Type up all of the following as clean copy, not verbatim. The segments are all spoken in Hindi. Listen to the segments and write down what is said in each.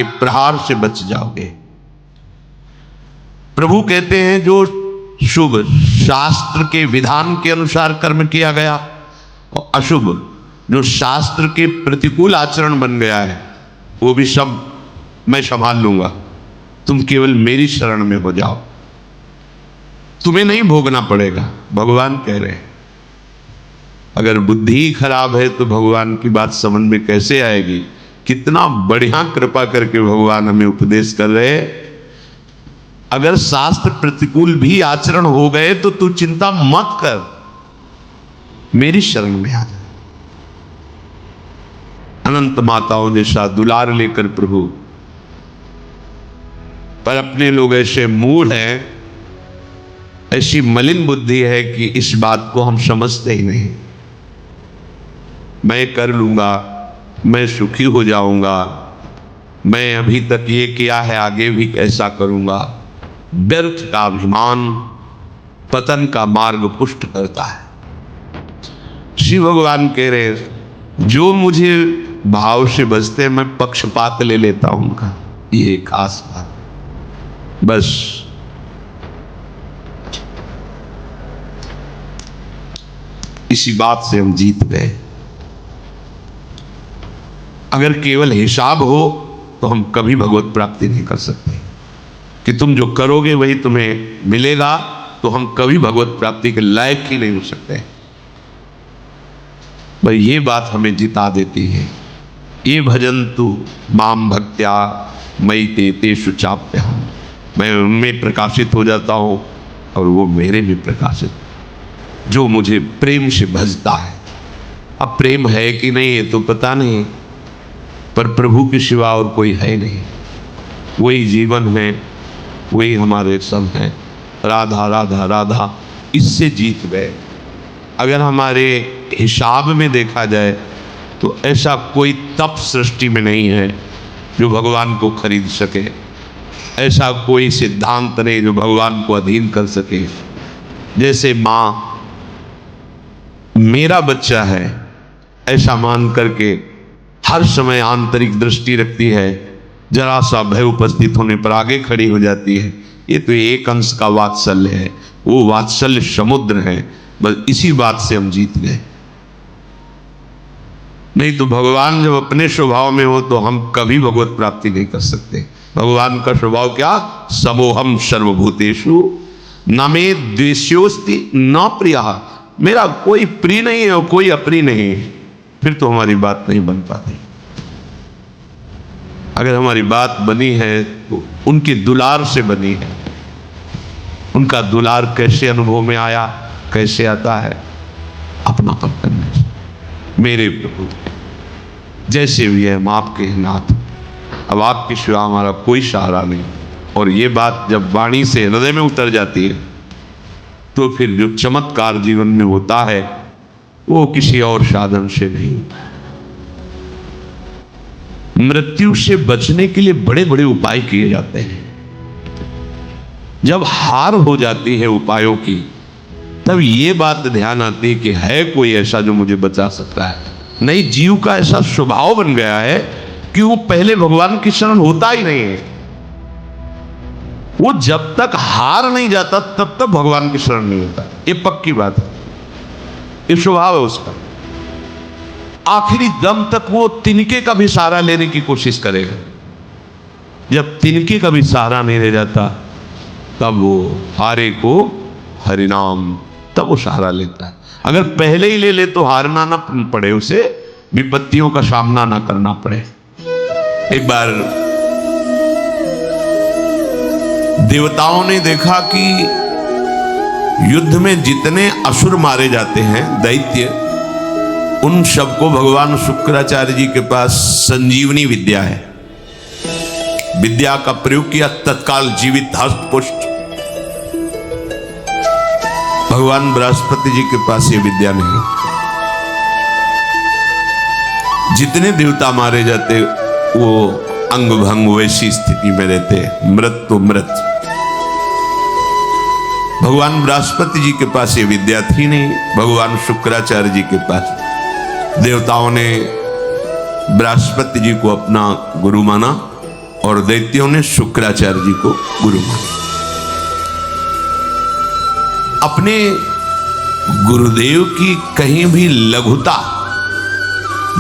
प्रहार से बच जाओगे। प्रभु कहते हैं जो शुभ शास्त्र के विधान के अनुसार कर्म किया गया और अशुभ जो शास्त्र के प्रतिकूल आचरण बन गया है वो भी सब मैं संभाल लूंगा, तुम केवल मेरी शरण में हो जाओ, तुम्हें नहीं भोगना पड़ेगा, भगवान कह रहे हैं। अगर बुद्धि ही खराब है तो भगवान की बात समझ में कैसे आएगी। कितना बढ़िया कृपा करके भगवान हमें उपदेश कर रहे हैं। अगर शास्त्र प्रतिकूल भी आचरण हो गए तो तू चिंता मत कर, मेरी शरण में आ जा। अनंत माताओं जैसा दुलार लेकर प्रभु, पर अपने लोग ऐसे मूढ़ हैं, ऐसी मलिन बुद्धि है कि इस बात को हम समझते ही नहीं। मैं कर लूंगा, मैं सुखी हो जाऊंगा, मैं अभी तक ये किया है आगे भी ऐसा करूंगा। व्यर्थ का अभिमान पतन का मार्ग पुष्ट करता है। श्री भगवान कह रहे जो मुझे भाव से बसते मैं पक्षपात ले लेता हूं उनका, ये खास बात। बस इसी बात से हम जीत गए। अगर केवल हिसाब हो तो हम कभी भगवत प्राप्ति नहीं कर सकते कि तुम जो करोगे वही तुम्हें मिलेगा, तो हम कभी भगवत प्राप्ति के लायक ही नहीं हो सकते। भाई ये बात हमें जिता देती है। ये भजन तू माम भक्त्या मई ते तेषु चाप्यहम्, मैं उनमें प्रकाशित हो जाता हूं और वो मेरे में प्रकाशित, जो मुझे प्रेम से भजता है। अब प्रेम है कि नहीं ये तो पता नहीं, पर प्रभु के सिवा और कोई है नहीं। वही जीवन है, वही हमारे सब हैं। राधा राधा राधा, इससे जीत गए। अगर हमारे हिसाब में देखा जाए तो ऐसा कोई तप सृष्टि में नहीं है जो भगवान को खरीद सके, ऐसा कोई सिद्धांत नहीं जो भगवान को अधीन कर सके। जैसे माँ मेरा बच्चा है ऐसा मान करके हर समय आंतरिक दृष्टि रखती है, जरा सा भय उपस्थित होने पर आगे खड़ी हो जाती है। ये तो एक अंश का वात्सल्य है, वो वात्सल्य समुद्र है। बस इसी बात से हम जीत गए। नहीं तो भगवान जब अपने स्वभाव में हो तो हम कभी भगवत प्राप्ति नहीं कर सकते। भगवान का स्वभाव क्या? समोहम सर्वभूतेषु न मे द्वेष्योस्ति न प्रियः, मेरा कोई प्रिय नहीं है और कोई अप्रिय नहीं है। फिर तो हमारी बात नहीं बन पाती। अगर हमारी बात बनी है तो उनकी दुलार से बनी है। उनका दुलार कैसे अनुभव में आया, कैसे आता है? अपना पन करने से। मेरे प्रभु जैसे भी है हम आपके नाथ, अब आपके सिवा हमारा कोई सहारा नहीं। और ये बात जब वाणी से हृदय में उतर जाती है तो फिर जो चमत्कार जीवन में होता है वो किसी और साधन से नहीं। मृत्यु से बचने के लिए बड़े बड़े उपाय किए जाते हैं। जब हार हो जाती है उपायों की तब ये बात ध्यान आती है कि है कोई ऐसा जो मुझे बचा सकता है। नहीं, जीव का ऐसा स्वभाव बन गया है कि वो पहले भगवान की शरण होता ही नहीं है। वो जब तक हार नहीं जाता तब तक भगवान की शरण नहीं होता। ये पक्की बात है, ये स्वभाव है उसका। आखिरी दम तक वो तिनके का भी सहारा लेने की कोशिश करेगा। जब तिनके का भी सहारा नहीं ले जाता तब वो हारे को हरिनाम, तब वो सहारा लेता है। अगर पहले ही ले ले तो हारना ना पड़े, उसे विपत्तियों का सामना ना करना पड़े। एक बार देवताओं ने देखा कि युद्ध में जितने असुर मारे जाते हैं दैत्य, उन सबको भगवान शुक्राचार्य जी के पास संजीवनी विद्या है। विद्या का प्रयोग किया, तत्काल जीवित हस्त पुष्ट। भगवान बृहस्पति जी के पास ये विद्या नहीं। जितने देवता मारे जाते वो अंग भंग वैसी स्थिति में रहते, मृत तो मृत। भगवान बृहस्पति जी के पास ये विद्या थी नहीं, भगवान शुक्राचार्य जी के पास। देवताओं ने बृहस्पति जी को अपना गुरु माना और दैत्यों ने शुक्राचार्य जी को गुरु माना। अपने गुरुदेव की कहीं भी लघुता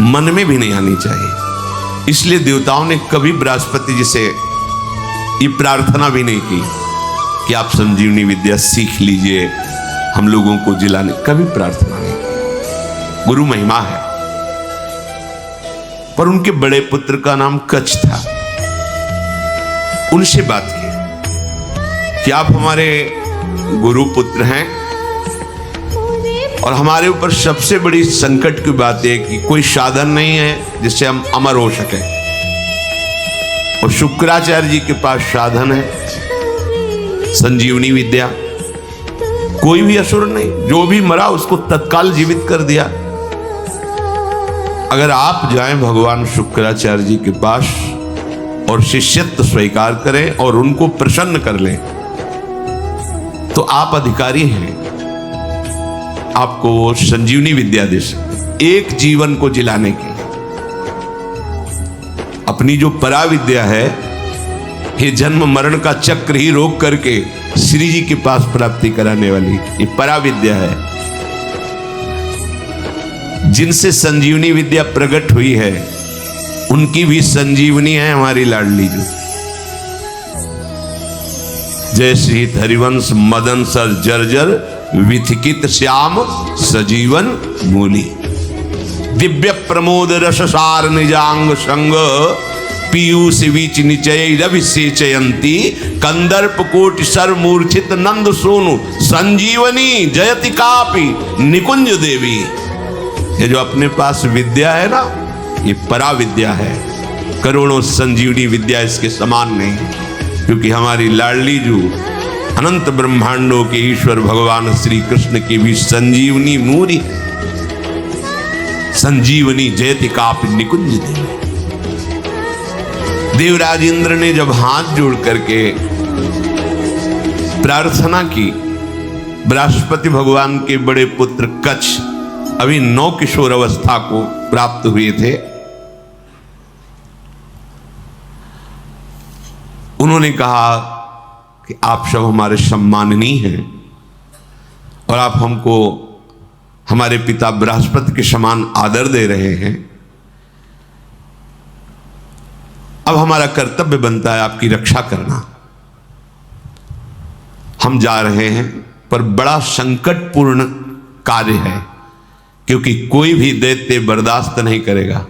मन में भी नहीं आनी चाहिए। इसलिए देवताओं ने कभी बृहस्पति जी से ये प्रार्थना भी नहीं की कि आप संजीवनी विद्या सीख लीजिए, हम लोगों को जिलाने, कभी प्रार्थना नहीं की। गुरु महिमा है। पर उनके बड़े पुत्र का नाम कच्छ था। उनसे बात की कि आप हमारे गुरु पुत्र हैं और हमारे ऊपर सबसे बड़ी संकट की बात है कि कोई साधन नहीं है जिससे हम अमर हो सके। और शुक्राचार्य जी के पास साधन है, संजीवनी विद्या। कोई भी असुर नहीं, जो भी मरा उसको तत्काल जीवित कर दिया। अगर आप जाएं भगवान शुक्राचार्य जी के पास और शिष्यत्व स्वीकार करें और उनको प्रसन्न कर लें तो आप अधिकारी हैं, आपको वो संजीवनी विद्या दे सकते, एक जीवन को जिलाने के लिए। अपनी जो परा विद्या है, ये जन्म मरण का चक्र ही रोक करके श्री जी के पास प्राप्ति कराने वाली ये परा विद्या है। जिनसे संजीवनी विद्या प्रकट हुई है उनकी भी संजीवनी है हमारी लाडली जी। जय श्री हरिवंश मदन सर जर्जर विथिकित श्याम सजीवन मूली। दिव्य प्रमोद रससार निजांग संग पीयूष बीच निचय रविसेचयंती कंदर्प कोटि सर मूर्छित नंद सोनु संजीवनी जयति कापी निकुंज देवी। ये जो अपने पास विद्या है ना, ये परा विद्या है। करोड़ों संजीवनी विद्या इसके समान नहीं, क्योंकि हमारी लाडली जू अनंत ब्रह्मांडों के ईश्वर भगवान श्री कृष्ण की भी संजीवनी मूरी, संजीवनी जयति कापि निकुंज देवी। देवराज इंद्र ने जब हाथ जोड़ करके प्रार्थना की, बृहस्पति भगवान के बड़े पुत्र कच्छ अभी 9 किशोर अवस्था को प्राप्त हुए थे। उन्होंने कहा कि आप सब हमारे सम्माननीय हैं और आप हमको हमारे पिता बृहस्पति के समान आदर दे रहे हैं। अब हमारा कर्तव्य बनता है आपकी रक्षा करना। हम जा रहे हैं, पर बड़ा संकटपूर्ण कार्य है, क्योंकि कोई भी दैत्य बर्दाश्त नहीं करेगा।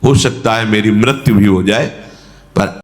हो सकता है मेरी मृत्यु भी हो जाए, पर